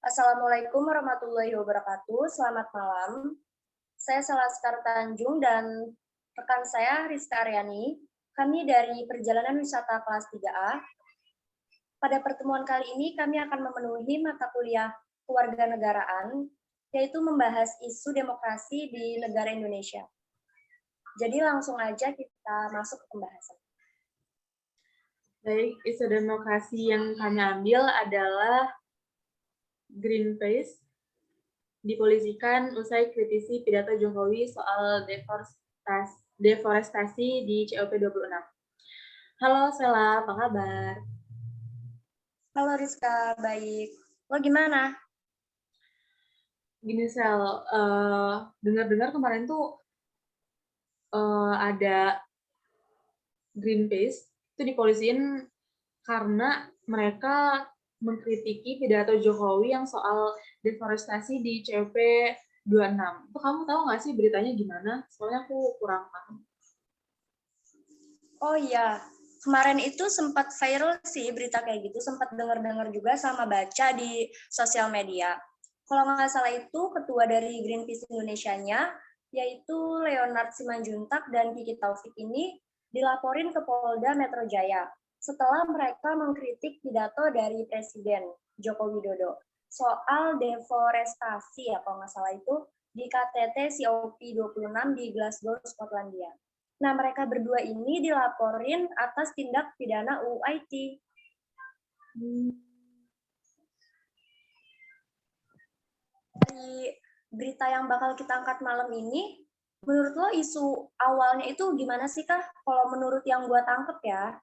Assalamualaikum warahmatullahi wabarakatuh. Selamat malam. Saya Salaskar Tanjung dan rekan saya Rizka Aryani. Kami dari Perjalanan Wisata kelas 3A. Pada pertemuan kali ini kami akan memenuhi mata kuliah kewarganegaraan, yaitu membahas isu demokrasi di negara Indonesia. Jadi langsung aja kita masuk ke pembahasan. Baik, isu demokrasi yang kami ambil adalah Greenpeace dipolisikan usai kritisi pidato Jokowi soal deforestasi di COP26. Halo Sela, apa kabar? Halo Rizka, baik. Lo gimana? Gini Sel, dengar-dengar kemarin tuh ada Greenpeace itu dipolisiin karena mereka mengkritiki pidato Jokowi yang soal deforestasi di COP26. Itu kamu tahu nggak sih beritanya gimana? Soalnya aku kurang paham. Oh iya, kemarin itu sempat viral sih berita kayak gitu, sempat dengar-dengar juga sama baca di sosial media. Kalau nggak salah itu ketua dari Greenpeace Indonesia-nya, yaitu Leonard Simanjuntak dan Kiki Taufik ini dilaporin ke Polda Metro Jaya setelah mereka mengkritik pidato dari Presiden Joko Widodo soal deforestasi ya kalau nggak salah itu di KTT COP26 di Glasgow, Skotlandia. Nah, mereka berdua ini dilaporin atas tindak pidana UU ITE. Dari berita yang bakal kita angkat malam ini, menurut lo isu awalnya itu gimana sih, Kak? Kalau menurut yang gue tangkep ya,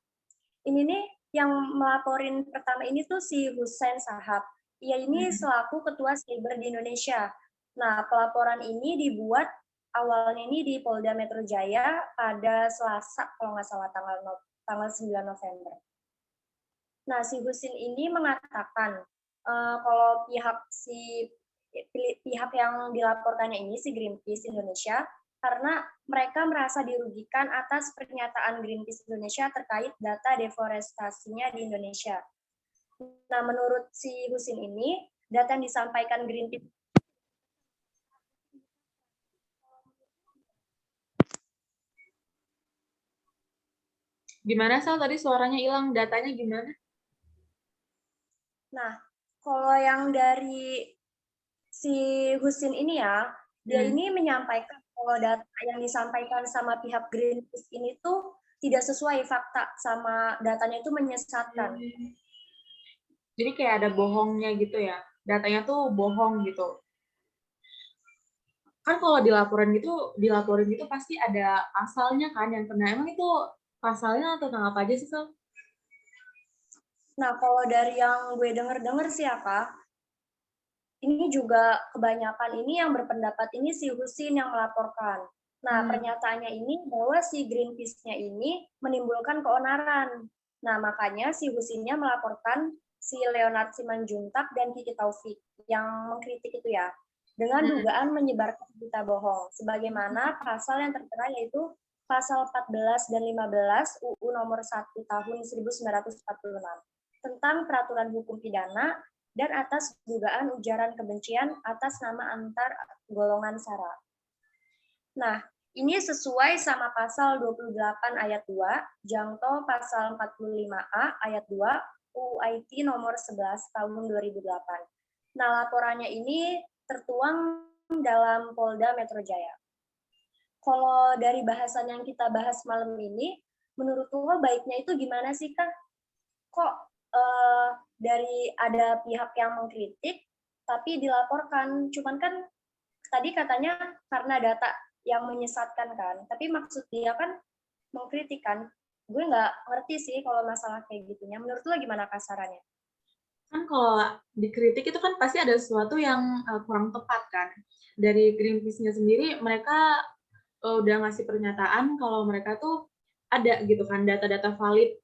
ini nih yang melaporin pertama ini tuh si Hussein Sahab. Ia ini selaku Ketua Cyber di Indonesia. Nah, pelaporan ini dibuat awalnya ini di Polda Metro Jaya pada Selasa, kalau nggak salah tanggal 9 November. Nah, si Husin ini mengatakan kalau pihak yang dilaporkannya ini si Greenpeace Indonesia karena mereka merasa dirugikan atas pernyataan Greenpeace Indonesia terkait data deforestasinya di Indonesia. Nah, menurut si Husin ini, data yang disampaikan Greenpeace Gimana Sal? Tadi suaranya hilang, datanya gimana? Nah, kalau yang dari si Husin ini ya, dia ini menyampaikan kalau data yang disampaikan sama pihak Greenpeace ini tuh tidak sesuai fakta sama datanya itu menyesatkan. Jadi kayak ada bohongnya gitu ya? Datanya tuh bohong gitu. Kan kalau dilaporin gitu pasti ada pasalnya kan yang kena. Emang itu pasalnya tentang apa aja sih, Sal? Nah, kalau dari yang gue denger-denger sih ya, Kak, ini juga kebanyakan ini yang berpendapat ini si Husin yang melaporkan. Nah, pernyataannya ini bahwa si Greenpeace-nya ini menimbulkan keonaran. Nah, makanya si Husinnya melaporkan si Leonard Simanjuntak dan Kiki Taufik yang mengkritik itu ya, dengan dugaan menyebarkan berita bohong. Sebagaimana pasal yang tertera yaitu pasal 14 dan 15 UU nomor 1 tahun 1946 tentang peraturan hukum pidana dan atas dugaan ujaran kebencian atas nama antar golongan sara. Nah, ini sesuai sama pasal 28 ayat 2, jangto pasal 45A ayat 2 UU IT nomor 11 tahun 2008. Nah, laporannya ini tertuang dalam Polda Metro Jaya. Kalau dari bahasan yang kita bahas malam ini, menurut lo baiknya itu gimana sih, Kak? Kok dari ada pihak yang mengkritik, tapi dilaporkan. Cuman kan tadi katanya karena data yang menyesatkan kan, tapi maksud dia kan mengkritik kan. Gue nggak ngerti sih kalau masalah kayak gitunya. Menurut lo gimana kasarannya? Kan kalau dikritik itu kan pasti ada sesuatu yang kurang tepat kan. Dari Greenpeace-nya sendiri mereka udah ngasih pernyataan kalau mereka tuh ada gitu kan data-data valid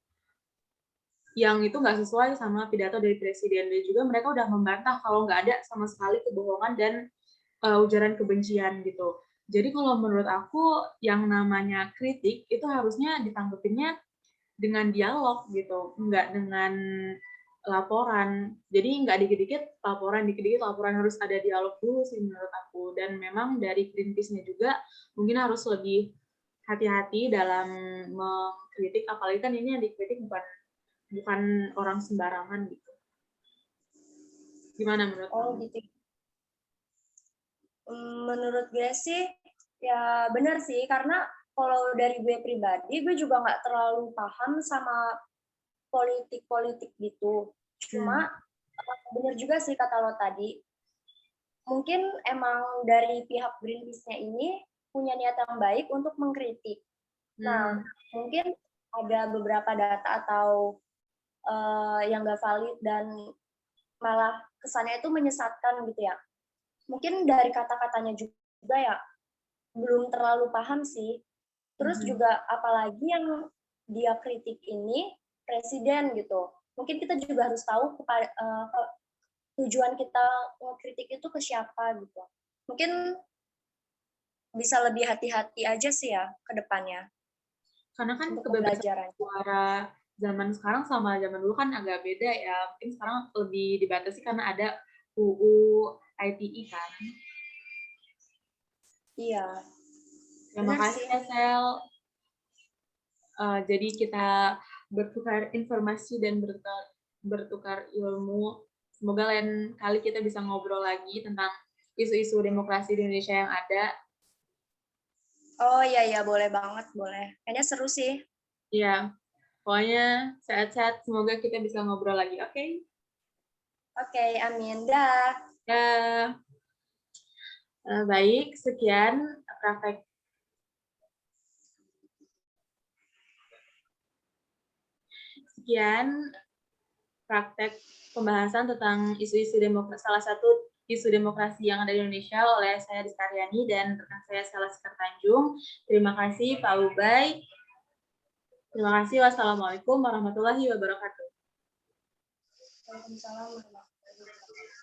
yang itu nggak sesuai sama pidato dari presiden, dan juga mereka udah membantah kalau nggak ada sama sekali kebohongan dan ujaran kebencian gitu. Jadi kalau menurut aku yang namanya kritik itu harusnya ditanggepinnya dengan dialog gitu, nggak dengan laporan. Jadi nggak dikit-dikit laporan, dikit-dikit laporan, harus ada dialog dulu sih menurut aku. Dan memang dari Greenpeace-nya juga mungkin harus lebih hati-hati dalam mengkritik, apalagi kan ini yang dikritik bukan orang sembarangan gitu. Gimana menurut kamu? gitu. Menurut gue sih ya benar sih, karena kalau dari gue pribadi, gue juga nggak terlalu paham sama politik-politik gitu. Cuma benar juga sih kata lo tadi, mungkin emang dari pihak Greenpeace-nya ini punya niat yang baik untuk mengkritik. Nah, mungkin ada beberapa data atau yang nggak valid dan malah kesannya itu menyesatkan gitu ya. Mungkin dari kata-katanya juga ya belum terlalu paham sih. Terus juga apalagi yang dia kritik ini presiden gitu. Mungkin kita juga harus tahu tujuan kita kritik itu ke siapa gitu. Mungkin bisa lebih hati-hati aja sih ya ke depannya. Karena kan Untuk kebebasan suara zaman sekarang sama zaman dulu kan agak beda ya. Mungkin sekarang lebih dibatasi karena ada UU ITE kan. Iya. Terima kasih ya, Sel. Jadi kita bertukar informasi dan bertukar ilmu. Semoga lain kali kita bisa ngobrol lagi tentang isu-isu demokrasi di Indonesia yang ada. Oh iya, boleh banget, boleh. Kayaknya seru sih. Iya, pokoknya sehat-sehat. Semoga kita bisa ngobrol lagi, oke? Oke, amin. Dah. Ya, baik. Sekian praktek. Sekian praktek pembahasan tentang isu-isu demokrasi, salah satu isu demokrasi yang ada di Indonesia oleh saya Rizka Aryani dan rekan saya Sela Sekar Tanjung. Terima kasih Pak Ubay. Terima kasih. Wassalamualaikum warahmatullahi wabarakatuh. Waalaikumsalam warahmatullahi wabarakatuh.